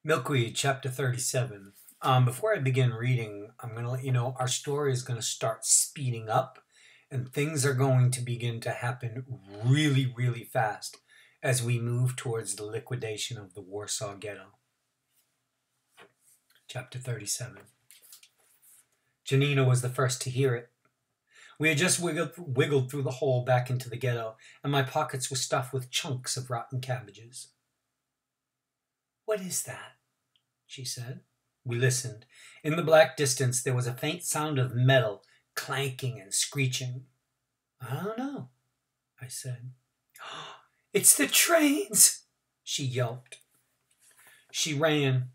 Milkweed, chapter 37. Before I begin reading, I'm going to let you know our story is going to start speeding up and things are going to begin to happen really, really fast as we move towards the liquidation of the Warsaw Ghetto. Chapter 37. Janina was the first to hear it. We had just wiggled through the hole back into the ghetto, and my pockets were stuffed with chunks of rotten cabbages. "What is that?" she said. We listened. In the black distance, there was a faint sound of metal clanking and screeching. "I don't know," I said. "It's the trains!" she yelped. She ran.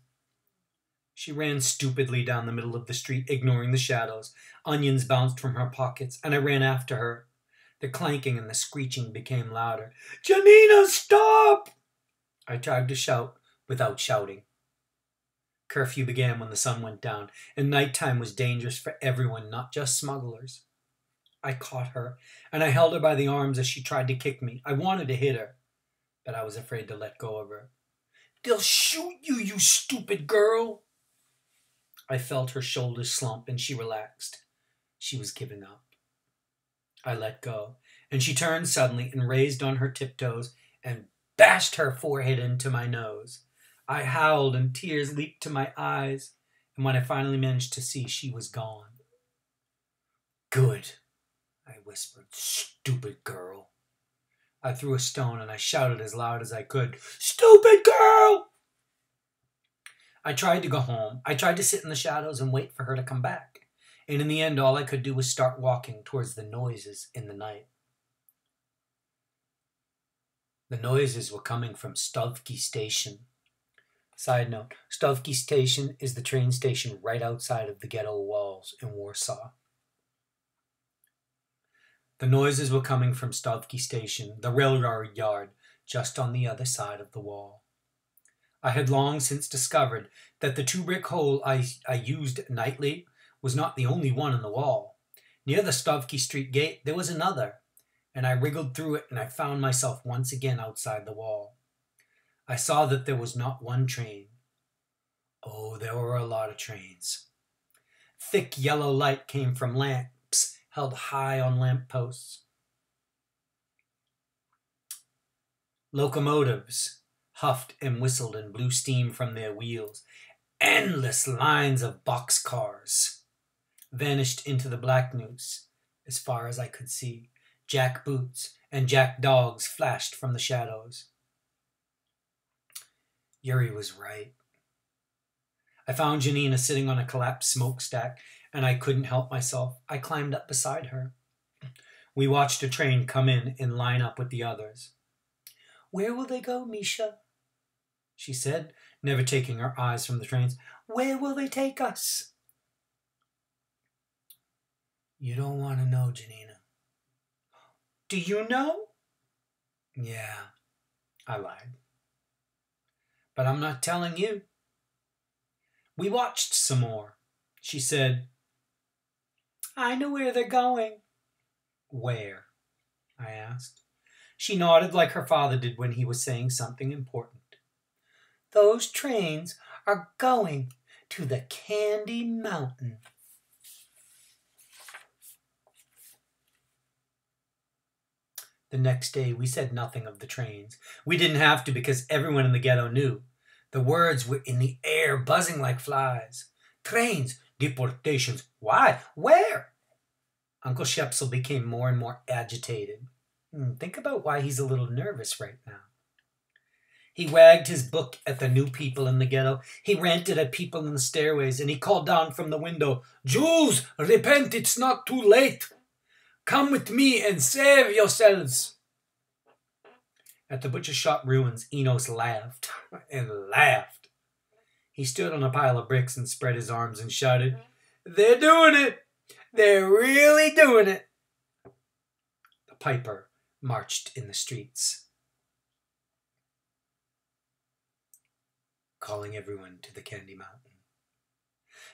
She ran stupidly down the middle of the street, ignoring the shadows. Onions bounced from her pockets, and I ran after her. The clanking and the screeching became louder. "Janina, stop!" I tried to shout without shouting. Curfew began when the sun went down, and nighttime was dangerous for everyone, not just smugglers. I caught her, and I held her by the arms as she tried to kick me. I wanted to hit her, but I was afraid to let go of her. "They'll shoot you, you stupid girl!" I felt her shoulders slump, and she relaxed. She was giving up. I let go, and she turned suddenly and raised on her tiptoes and bashed her forehead into my nose. I howled, and tears leaped to my eyes, and when I finally managed to see, she was gone. "Good," I whispered. "Stupid girl." I threw a stone, and I shouted as loud as I could, "Stupid girl!" I tried to go home. I tried to sit in the shadows and wait for her to come back. And in the end, all I could do was start walking towards the noises in the night. The noises were coming from Stovky Station. Side note, Stovky Station is the train station right outside of the ghetto walls in Warsaw. The noises were coming from Stovky Station, the railroad yard, just on the other side of the wall. I had long since discovered that the two-brick hole I used nightly was not the only one in the wall. Near the Stovky Street gate there was another, and I wriggled through it and I found myself once again outside the wall. I saw that there was not one train. Oh, there were a lot of trains. Thick yellow light came from lamps held high on lamp posts. Locomotives huffed and whistled and blew steam from their wheels. Endless lines of boxcars vanished into the blackness as far as I could see. Jack boots and jack dogs flashed from the shadows. Yuri was right. I found Janina sitting on a collapsed smokestack, and I couldn't help myself. I climbed up beside her. We watched a train come in and line up with the others. "Where will they go, Misha?" she said, never taking her eyes from the trains. "Where will they take us?" "You don't want to know, Janina." "Do you know?" "Yeah," I lied. "But I'm not telling you." We watched some more. She said, "I know where they're going." "Where?" I asked. She nodded like her father did when he was saying something important. "Those trains are going to the Candy Mountain." The next day, we said nothing of the trains. We didn't have to because everyone in the ghetto knew. The words were in the air, buzzing like flies. Trains, deportations. Why? Where? Uncle Shepsel became more and more agitated. Think about why he's a little nervous right now. He wagged his book at the new people in the ghetto. He ranted at people in the stairways, and he called down from the window, "Jews, repent, it's not too late. Come with me and save yourselves." At the butcher shop ruins, Enos laughed and laughed. He stood on a pile of bricks and spread his arms and shouted, "They're doing it! They're really doing it!" The piper marched in the streets, calling everyone to the Candy Mountain.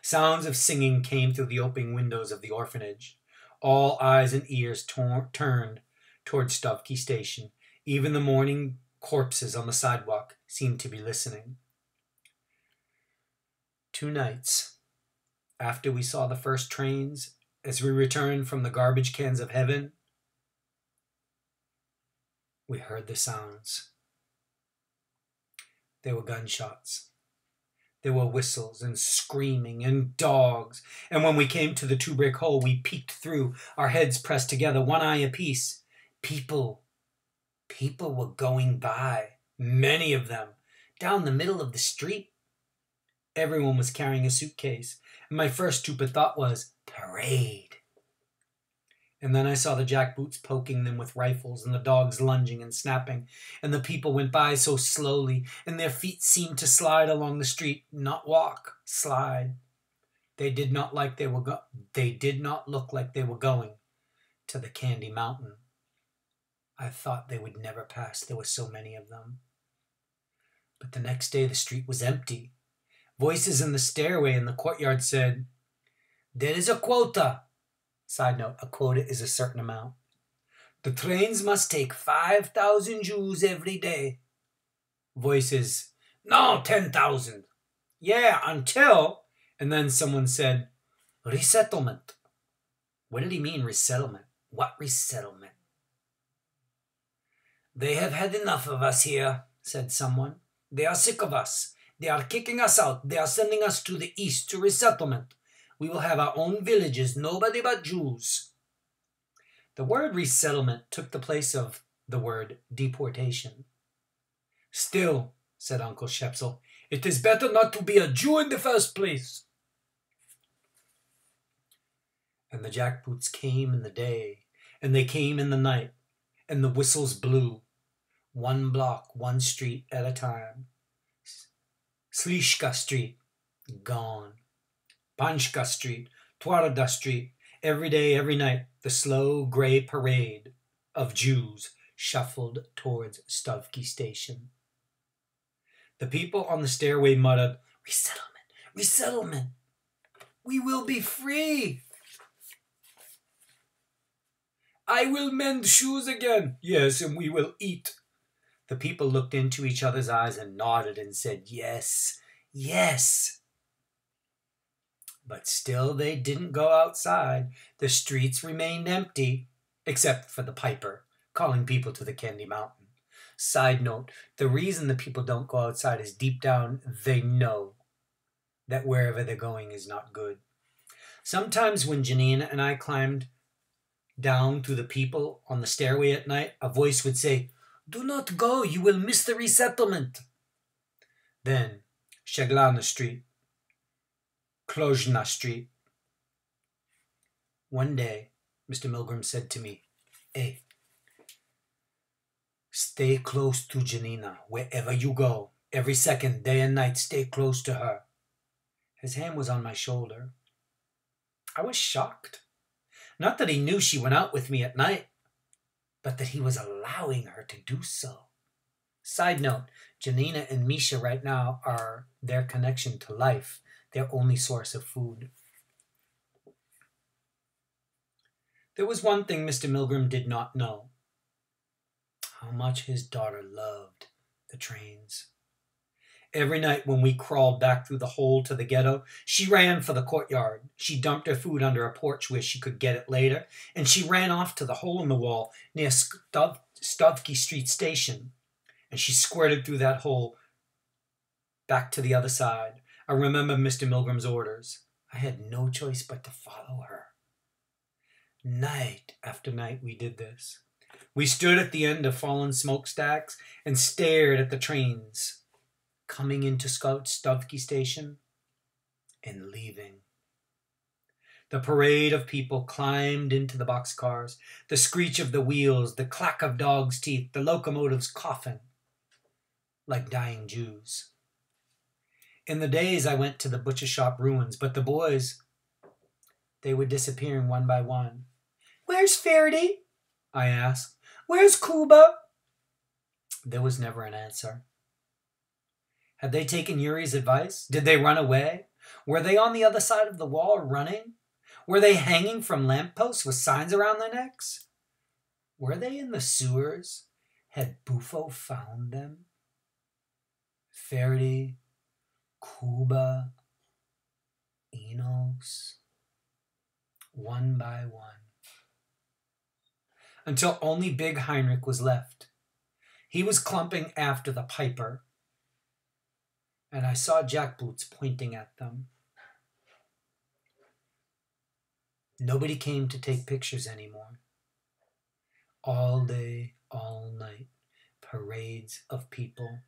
Sounds of singing came through the open windows of the orphanage. All eyes and ears turned toward Stovky Station. Even the mourning corpses on the sidewalk seemed to be listening. 2 nights after we saw the first trains, as we returned from the garbage cans of heaven, we heard the sounds. There were gunshots. There were whistles and screaming and dogs. And when we came to the 2-brick hole, we peeked through, our heads pressed together, one eye apiece. People were going by, many of them, down the middle of the street. Everyone was carrying a suitcase. And my first stupid thought was, parade. And then I saw the jackboots poking them with rifles and the dogs lunging and snapping. And the people went by so slowly, and their feet seemed to slide along the street, not walk, slide. They did not look like they were going to the Candy Mountain. I thought they would never pass. There were so many of them. But the next day the street was empty. Voices in the stairway in the courtyard said, "There is a quota." Side note, a quota is a certain amount. "The trains must take 5,000 Jews every day." Voices, "No, 10,000. Yeah, until..." And then someone said, "Resettlement." What did he mean, resettlement? What resettlement? "They have had enough of us here," said someone. "They are sick of us. They are kicking us out. They are sending us to the east to resettlement. We will have our own villages, nobody but Jews." The word resettlement took the place of the word deportation. "Still," said Uncle Shepsel, "it is better not to be a Jew in the first place." And the jackboots came in the day, and they came in the night, and the whistles blew, 1 block, 1 street at a time. Slishka Street, gone. Panchka Street, Twarda Street, every day, every night, the slow gray parade of Jews shuffled towards Stavky Station. The people on the stairway muttered, "Resettlement, resettlement. We will be free." "I will mend shoes again." "Yes, and we will eat." The people looked into each other's eyes and nodded and said, "Yes, yes." But still they didn't go outside. The streets remained empty, except for the piper, calling people to the Candy Mountain. Side note, the reason the people don't go outside is deep down they know that wherever they're going is not good. Sometimes when Janina and I climbed down through the people on the stairway at night, a voice would say, "Do not go, you will miss the resettlement." Then, Shaglana Street, Klozhna Street. One day, Mr. Milgram said to me, "Hey, stay close to Janina wherever you go. Every second, day and night, stay close to her." His hand was on my shoulder. I was shocked. Not that he knew she went out with me at night, but that he was allowing her to do so. Side note, Janina and Misha right now are their connection to life, their only source of food. There was one thing Mr. Milgram did not know: how much his daughter loved the trains. Every night when we crawled back through the hole to the ghetto, she ran for the courtyard. She dumped her food under a porch where she could get it later, and she ran off to the hole in the wall near Stavky Street Station, and she squirted through that hole back to the other side. I remember Mr. Milgram's orders. I had no choice but to follow her. Night after night we did this. We stood at the end of fallen smokestacks and stared at the trains coming into Stavky Station and leaving. The parade of people climbed into the boxcars, the screech of the wheels, the clack of dogs' teeth, the locomotives coughing like dying Jews. In the days I went to the butcher shop ruins, but the boys, they were disappearing one by one. "Where's Faraday?" I asked. "Where's Kuba?" There was never an answer. Had they taken Yuri's advice? Did they run away? Were they on the other side of the wall running? Were they hanging from lampposts with signs around their necks? Were they in the sewers? Had Bufo found them? Faraday, Kuba, Chaninos, one by one, until only Big Heinrich was left. He was clumping after the piper, and I saw jackboots pointing at them. Nobody came to take pictures anymore. All day, all night, parades of people.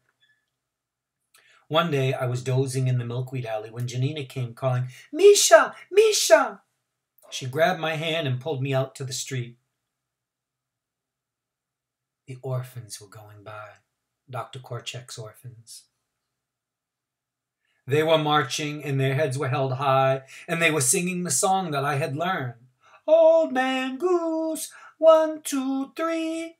One day I was dozing in the Milkweed alley when Janina came calling, "Misha! Misha!" She grabbed my hand and pulled me out to the street. The orphans were going by, Dr. Korchak's orphans. They were marching and their heads were held high, and they were singing the song that I had learned. Old Man Goose, 1, 2, 3.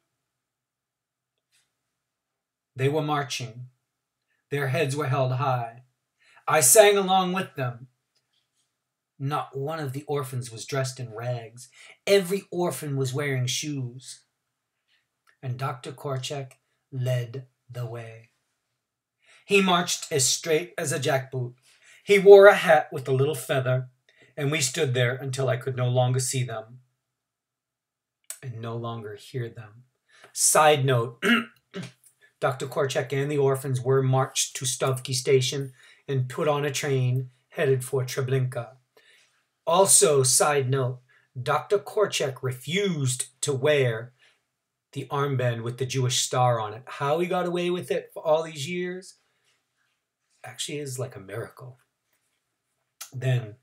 They were marching. Their heads were held high. I sang along with them. Not one of the orphans was dressed in rags. Every orphan was wearing shoes. And Dr. Korchak led the way. He marched as straight as a jackboot. He wore a hat with a little feather, and we stood there until I could no longer see them and no longer hear them. Side note, Dr. Korchak and the orphans were marched to Stavky Station and put on a train headed for Treblinka. Also, side note, Dr. Korchak refused to wear the armband with the Jewish star on it. How he got away with it for all these years actually is like a miracle. Then,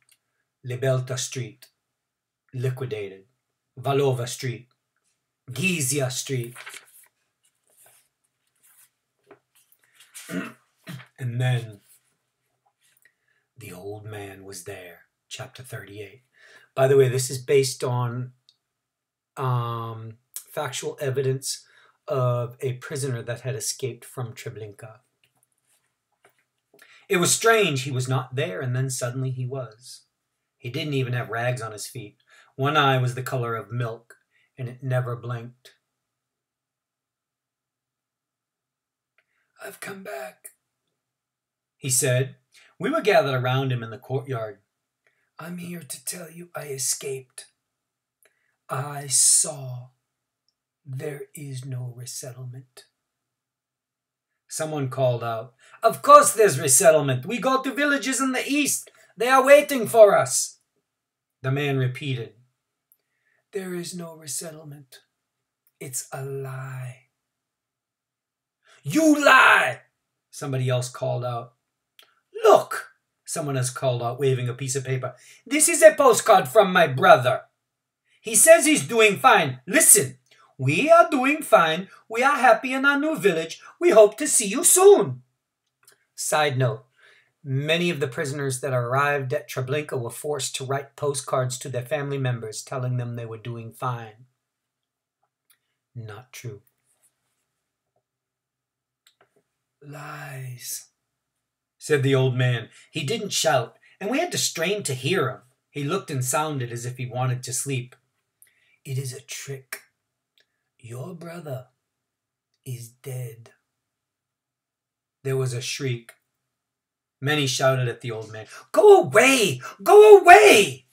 Libelta Street, liquidated. Valova Street, Gizia Street. And then, the old man was there, chapter 38. By the way, this is based on factual evidence of a prisoner that had escaped from Treblinka. It was strange he was not there, and then suddenly he was. He didn't even have rags on his feet. One eye was the color of milk, and it never blinked. "I've come back," he said. We were gathered around him in the courtyard. "I'm here to tell you I escaped. I saw. There is no resettlement." Someone called out, "Of course there's resettlement. We go to villages in the east. They are waiting for us." The man repeated, "There is no resettlement. It's a lie." "You lie!" somebody else called out. "Look," someone else called out, waving a piece of paper. "This is a postcard from my brother. He says he's doing fine. Listen. We are doing fine. We are happy in our new village. We hope to see you soon." Side note, many of the prisoners that arrived at Treblinka were forced to write postcards to their family members telling them they were doing fine. Not true. "Lies," said the old man. He didn't shout, and we had to strain to hear him. He looked and sounded as if he wanted to sleep. "It is a trick. Your brother is dead." There was a shriek. Many shouted at the old man, "Go away! Go away!"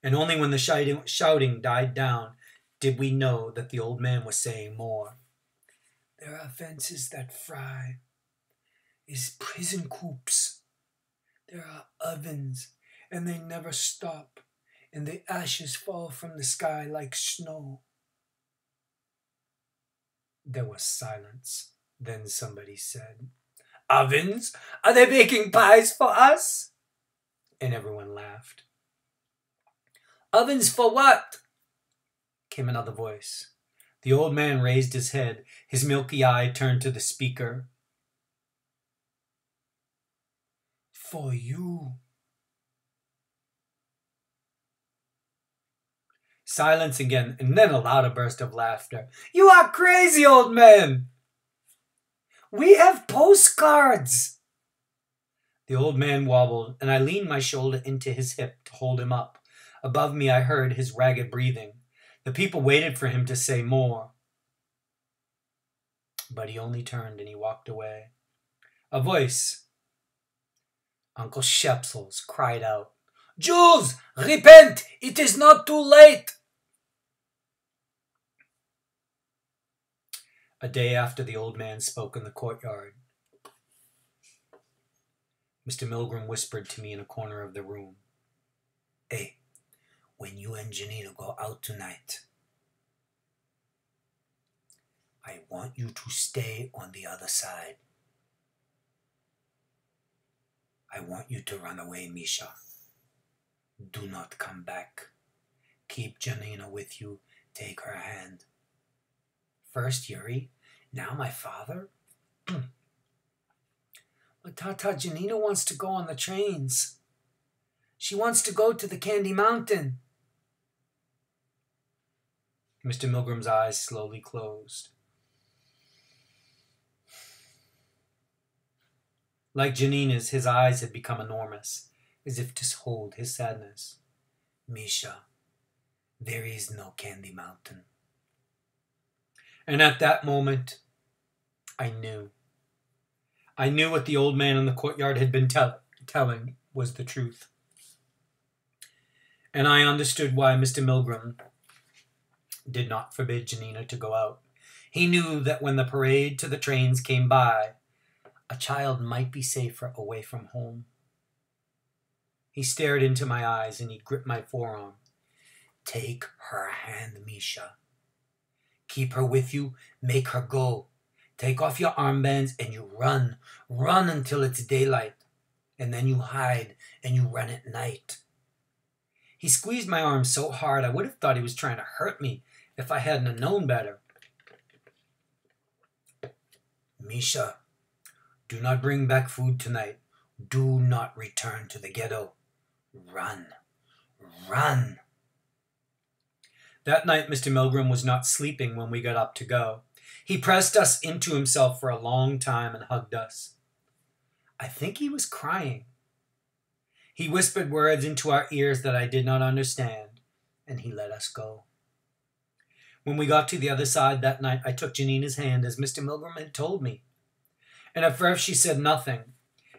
And only when the shouting died down did we know that the old man was saying more. "There are fences that fry. Is prison coops. There are ovens, and they never stop, and the ashes fall from the sky like snow." There was silence. Then somebody said, "Ovens? Are they baking pies for us?" And everyone laughed. "Ovens for what?" came another voice. The old man raised his head. His milky eye turned to the speaker. "For you." Silence again, and then a louder burst of laughter. "You are crazy, old man! We have postcards!" The old man wobbled, and I leaned my shoulder into his hip to hold him up. Above me I heard his ragged breathing. The people waited for him to say more. But he only turned and he walked away. A voice, Uncle Shepsels, cried out, Jules, repent! It is not too late! A day after the old man spoke in the courtyard, Mr. Milgram whispered to me in a corner of the room. Hey, when you and Janina go out tonight, I want you to stay on the other side. I want you to run away, Misha. Do not come back. Keep Janina with you. Take her hand. First Yuri, now my father? But Tata, Janina wants to go on the trains. She wants to go to the Candy Mountain. Mr. Milgram's eyes slowly closed. Like Janina's, his eyes had become enormous, as if to hold his sadness. Misha, there is no Candy Mountain. And at that moment, I knew. I knew what the old man in the courtyard had been telling was the truth. And I understood why Mr. Milgram did not forbid Janina to go out. He knew that when the parade to the trains came by, a child might be safer away from home. He stared into my eyes and he gripped my forearm. Take her hand, Misha. Keep her with you. Make her go. Take off your armbands and you run. Run until it's daylight. And then you hide and you run at night. He squeezed my arm so hard I would have thought he was trying to hurt me if I hadn't known better. Misha, do not bring back food tonight. Do not return to the ghetto. Run. Run. That night, Mr. Milgram was not sleeping when we got up to go. He pressed us into himself for a long time and hugged us. I think he was crying. He whispered words into our ears that I did not understand, and he let us go. When we got to the other side that night, I took Janina's hand as Mr. Milgram had told me. And at first she said nothing.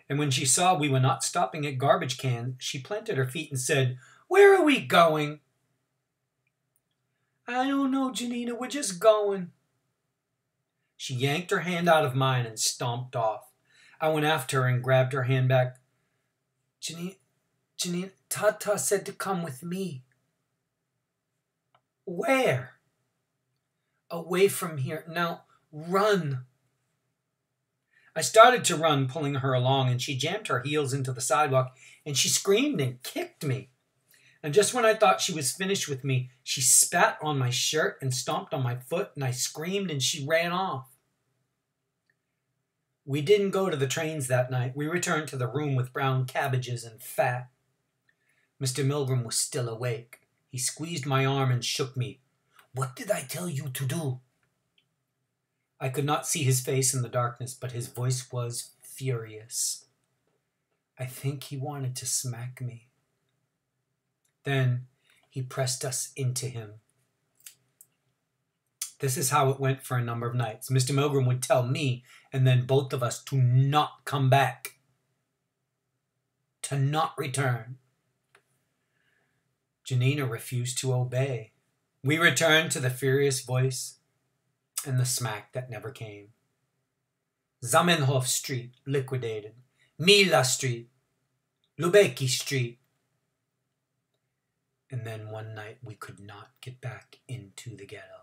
And when she saw we were not stopping at garbage cans, she planted her feet and said, "Where are we going?" "I don't know, Janina. We're just going." She yanked her hand out of mine and stomped off. I went after her and grabbed her hand back. Janina, Tata said to come with me." "Where?" "Away from here. Now, run." I started to run, pulling her along, and she jammed her heels into the sidewalk, and she screamed and kicked me. And just when I thought she was finished with me, she spat on my shirt and stomped on my foot, and I screamed, and she ran off. We didn't go to the trains that night. We returned to the room with brown cabbages and fat. Mr. Milgram was still awake. He squeezed my arm and shook me. "What did I tell you to do?" I could not see his face in the darkness, but his voice was furious. I think he wanted to smack me. Then he pressed us into him. This is how it went for a number of nights. Mr. Milgram would tell me and then both of us to not come back, to not return. Janina refused to obey. We returned to the furious voice and the smack that never came. Zamenhof Street, liquidated. Mila Street, Lubecki Street. And then one night we could not get back into the ghetto.